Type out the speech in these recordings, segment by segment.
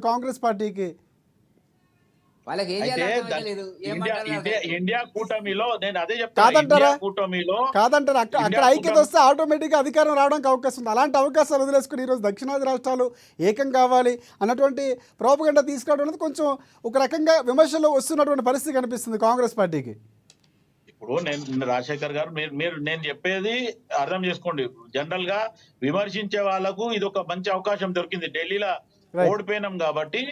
కాంగ్రెస్ పార్టీకి. వాళ్ళకి ఏం అయితే చేయాలో అర్థమైతలేదు. ఏం మాట్లాడాలో ఇండియా కూటమిలో నేను అదే చెప్తాను. కాదంటారా? ఇండియా కూటమిలో కాదంటారు. అక్కడ ఇండియా ఐక్యత వస్తే ఆటోమేటిక్గా అధికారం రావడానికి అవకాశం ఉంది. అలాంటి అవకాశాలు వదిలేసుకుని ఈరోజు దక్షిణాది రాష్ట్రాలు ఏకం కావాలి అన్నటువంటి ప్రోపగండా తీసుకురావడం అనేది కొంచెం ఒక రకంగా విమర్శలు వస్తున్నటువంటి పరిస్థితి కనిపిస్తుంది కాంగ్రెస్ పార్టీకి. ఇప్పుడు నేను రాజశేఖర్ గారు మీరు నేను చెప్పేది అర్థం చేసుకోండి. జనరల్ గా విమర్శించే వాళ్ళకు ఇది ఒక మంచి అవకాశం దొరికింది. ఢిల్లీలో ఓడిపోయినాం కాబట్టి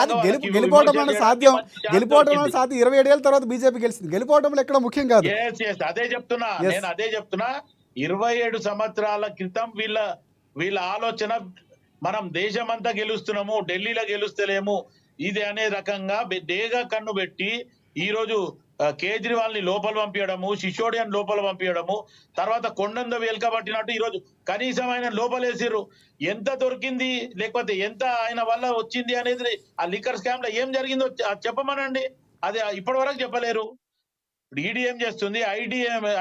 అది గెలిపోవడం అనేది సాధ్యం. గెలిపోవడం అనేది సాధ్యం. 27 ఏళ్ళ తర్వాత బీజేపీ గెలిచింది. గెలిపోవడంలో ఎక్కడ ముఖ్యం కాదు. అదే చెప్తున్నా, నేను అదే చెప్తున్నా. 27 సంవత్సరాల క్రితం వీళ్ళ ఆలోచన మనం దేశమంతా గెలుస్తున్నాము, ఢిల్లీలో గెలుస్తలేము ఇది అనే రకంగా డేగా కన్ను పెట్టి ఈ రోజు కేజ్రీవాల్ ని లోపల పంపించడము, సిసోడియాని లోపల పంపించడము, తర్వాత కొండంద వెల్కబట్టినట్టు ఈ రోజు కనీసం ఆయన లోపలేసిర్రు. ఎంత దొరికింది లేకపోతే ఎంత ఆయన వల్ల వచ్చింది అనేది ఆ లిక్కర్ స్కామ్ లో ఏం జరిగిందో చెప్పమనండి. అది ఇప్పటి వరకు చెప్పలేరు. ఇప్పుడు ఈడీ ఏం చేస్తుంది,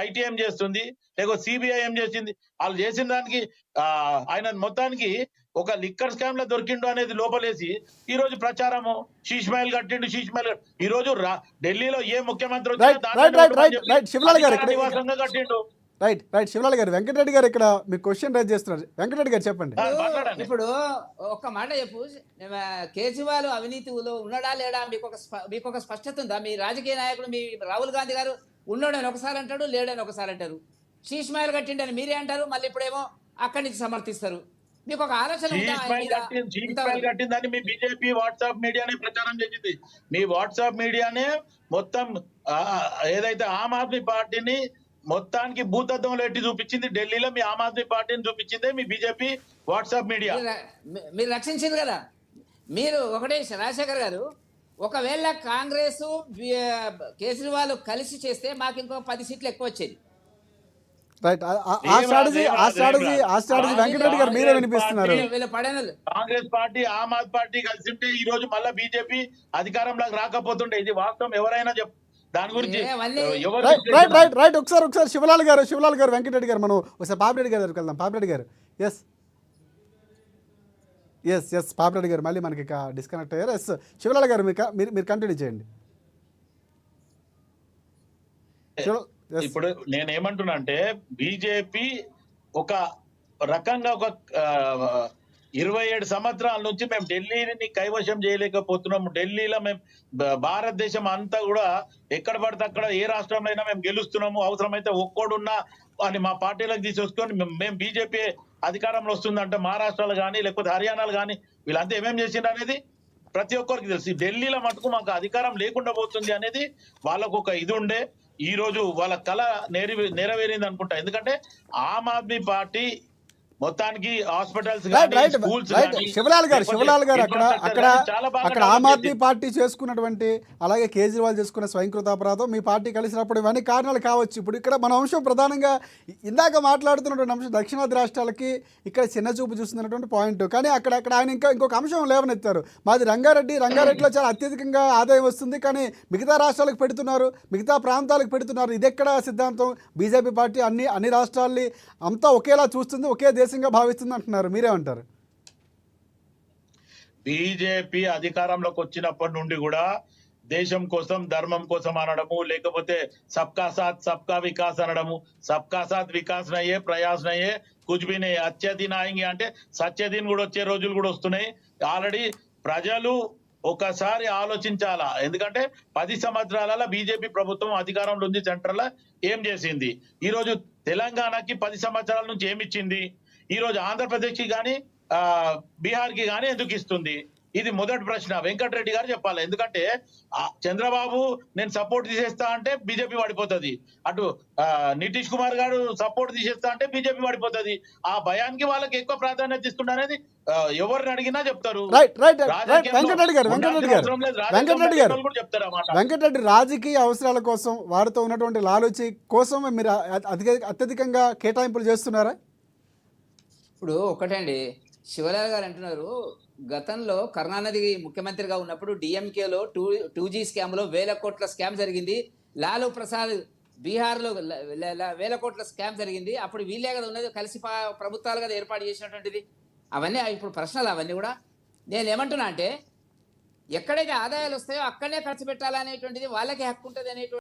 ఐటీ ఏం చేస్తుంది, లేకపోతే సిబిఐ ఏం చేసింది? వాళ్ళు చేసిన దానికి ఆయన మొత్తానికి ఒక లిక్కర్ స్కామ్ లో దొరికిండు అనేది లోపలేసి ఈ రోజు ప్రచారము శీష్మహల్ కట్టిండు, శీష్మహల్ ఈ రోజు ఢిల్లీలో ఏ ముఖ్యమంత్రి నివాసంగా కట్టిండు. రైట్ శివలాల్ గారు, వెంకటరెడ్డి గారు ఇక్కడ మీకు క్వశ్చన్ రైజ్ చేస్తున్నారు. వెంకటరెడ్డి గారు చెప్పండి. ఇప్పుడు ఒక్క మాట చెప్పు, కేజ్రీవాల్ అవినీతిలో ఉన్నాడా లేడా మీకు ఒక స్పష్టత ఉందా? మీ రాజకీయ నాయకుడు మీ రాహుల్ గాంధీ గారు ఉన్నాడని ఒకసారి అంటాడు, లేడని ఒకసారి అంటారు. శీష్మహల్ కట్టిండని మీరే అంటారు, మళ్ళీ ఇప్పుడేమో అక్కడి నుంచి సమర్థిస్తారు. మీకు ఒక ఆలోచన కట్టిందని మీ బీజేపీ వాట్సాప్ మీడియానే ప్రచారం చేసింది. మీ వాట్సాప్ మీడియానే మొత్తం ఏదైతే ఆమ్ ఆద్మీ పార్టీని మొత్తానికి భూతత్వంలో ఎట్టి చూపించింది ఢిల్లీలో, మీ ఆమ్ ఆద్మీ పార్టీని చూపించిందే మీ బీజేపీ వాట్సాప్ మీడియా. మీరు రక్షించారు కదా. మీరు ఒకటే రాజశేఖర్ గారు, ఒకవేళ కాంగ్రెస్ కేజ్రీవాల్ కలిసి చేస్తే మాకు ఇంకో 10 సీట్లు ఎక్కువ వచ్చేది. రైట్, ఆ స్ట్రాటజీ వెంకటరెడ్డి గారు మీరే వినిపిస్తున్నారు. కాంగ్రెస్ పార్టీ ఆమ్ ఆద్మీ పార్టీ కలిసి ఉంటే ఈ రోజు మళ్ళీ బీజేపీ అధికారంలోకి రాకపోతుండే. ఇది వాస్తవం, ఎవరైనా దాని గురించి. రైట్ ఒకసారి శివలాల్ గారు వెంకటరెడ్డి గారు మనం ఒకసారి పాపిరెడ్డి గారి దగ్గరికి వెళ్దాం. పాపిరెడ్డి గారు ఎస్ పాపిరెడ్డి గారు మళ్ళీ మనకి డిస్కనెక్ట్ అయ్యారు. ఎస్ శివలాల్ గారు మీరు కంటిన్యూ చేయండి. ఇప్పుడు నేనేమంటున్నా అంటే బీజేపీ ఒక రకంగా ఒక 27 సంవత్సరాల నుంచి మేము ఢిల్లీని కైవశం చేయలేకపోతున్నాము. ఢిల్లీలో మేము భారతదేశం అంతా కూడా ఎక్కడ పడితే అక్కడ ఏ రాష్ట్రంలో అయినా మేము గెలుస్తున్నాము, అవసరమైతే ఒక్కోడున్నా అని మా పార్టీలకు తీసుకొచ్చుకొని మేము బీజేపీ అధికారంలో వస్తుందంటే మహారాష్ట్రలో కానీ లేకపోతే హర్యానాలో కానీ వీళ్ళంతా ఏమేమి చేసిండ్రు అనేది ప్రతి ఒక్కరికి తెలుసు. ఢిల్లీలో మటుకు మాకు అధికారం లేకుండా పోతుంది అనేది వాళ్ళకు ఒక ఇది ఉండే. ఈ రోజు వాళ్ళ కళ నెరవేరింది అనుకుంటా. ఎందుకంటే ఆమ్ ఆద్మీ పార్టీ మొత్తానికి హాస్పిటల్స్ శివలాల్ గారు అక్కడ ఆమ్ ఆద్మీ పార్టీ చేసుకున్నటువంటి, అలాగే కేజ్రీవాల్ చేసుకున్న స్వయంకృత అపరాధం మీ పార్టీ కలిసినప్పుడు ఇవన్నీ కారణాలు కావచ్చు. ఇప్పుడు ఇక్కడ మన అంశం ప్రధానంగా ఇందాక మాట్లాడుతున్నటువంటి అంశం దక్షిణాది రాష్ట్రాలకి ఇక్కడ చిన్న చూపు చూస్తున్నటువంటి పాయింట్. కానీ అక్కడ ఆయన ఇంకొక అంశం లేవనెత్తారు. మాది రంగారెడ్డిలో చాలా అత్యధికంగా ఆదాయం వస్తుంది, కానీ మిగతా రాష్ట్రాలకు పెడుతున్నారు, మిగతా ప్రాంతాలకు పెడుతున్నారు. ఇది ఎక్కడ సిద్ధాంతం? బీజేపీ పార్టీ అన్ని రాష్ట్రాల్ని అంతా ఒకేలా చూస్తుంది, ఒకే దేశంగా భావిస్తుంది అంటున్నారు. మీరేమంటారు? బీజేపీ అధికారంలోకి వచ్చినప్పటి నుండి కూడా దేశం కోసం ధర్మం కోసం అనడము, లేకపోతే సబ్కా సాత్ సబ్కా వికాస్ అనడము, సబ్కా సాత్ వికాస్ నయ్యే ప్రయాస్ నయ్యే కుచ్ భీ నహీ అచ్చే దిన్ ఆయేంగే అంటే సచ్చే దిన్ కూడా వచ్చే రోజులు కూడా వస్తున్నాయి. ఆల్రెడీ ప్రజలు ఒకసారి ఆలోచించాలా. ఎందుకంటే 10 సంవత్సరాల బీజేపీ ప్రభుత్వం అధికారంలో ఉంది, సెంట్రల్ లో ఏం చేసింది? ఈ రోజు తెలంగాణకి 10 సంవత్సరాల నుంచి ఏమిచ్చింది? ఈ రోజు ఆంధ్రప్రదేశ్ కి కానీ బీహార్ కి కానీ ఎందుకు ఇస్తుంది? ఇది మొదటి ప్రశ్న. వెంకటరెడ్డి గారు చెప్పాలి. ఎందుకంటే చంద్రబాబు నేను సపోర్ట్ తీసేస్తా అంటే బీజేపీ పడిపోతుంది, అటు నితీష్ కుమార్ గారు సపోర్ట్ తీసేస్తా అంటే బీజేపీ పడిపోతుంది. ఆ భయానికి వాళ్ళకి ఎక్కువ ప్రాధాన్యత ఇస్తుండ అనేది ఎవరిని అడిగినా చెప్తారు. వెంకటరెడ్డి రాజకీయ అవసరాల కోసం వారితో ఉన్నటువంటి లాలూచి కోసం మీరు అత్యధికంగా కేటాయింపులు చేస్తున్నారా? ఇప్పుడు ఒకటండి, శివలాల్ గారు అంటున్నారు, గతంలో కరుణానిధి ముఖ్యమంత్రిగా ఉన్నప్పుడు డిఎంకేలో 2G స్కామ్లో 1000 కోట్ల స్కామ్ జరిగింది. లాలూ ప్రసాద్ బీహార్లో 1000 కోట్ల స్కామ్ జరిగింది. అప్పుడు వీళ్ళే కదా ఉన్నది, కలిసి ప్రభుత్వాలు కదా ఏర్పాటు చేసినటువంటిది. అవన్నీ ఇప్పుడు ప్రశ్నలు అవన్నీ కూడా నేను ఏమంటున్నా అంటే ఎక్కడైతే ఆదాయాలు వస్తాయో అక్కడనే ఖర్చు పెట్టాలనేటువంటిది వాళ్ళకి హక్కు ఉంటుంది అనేటువంటి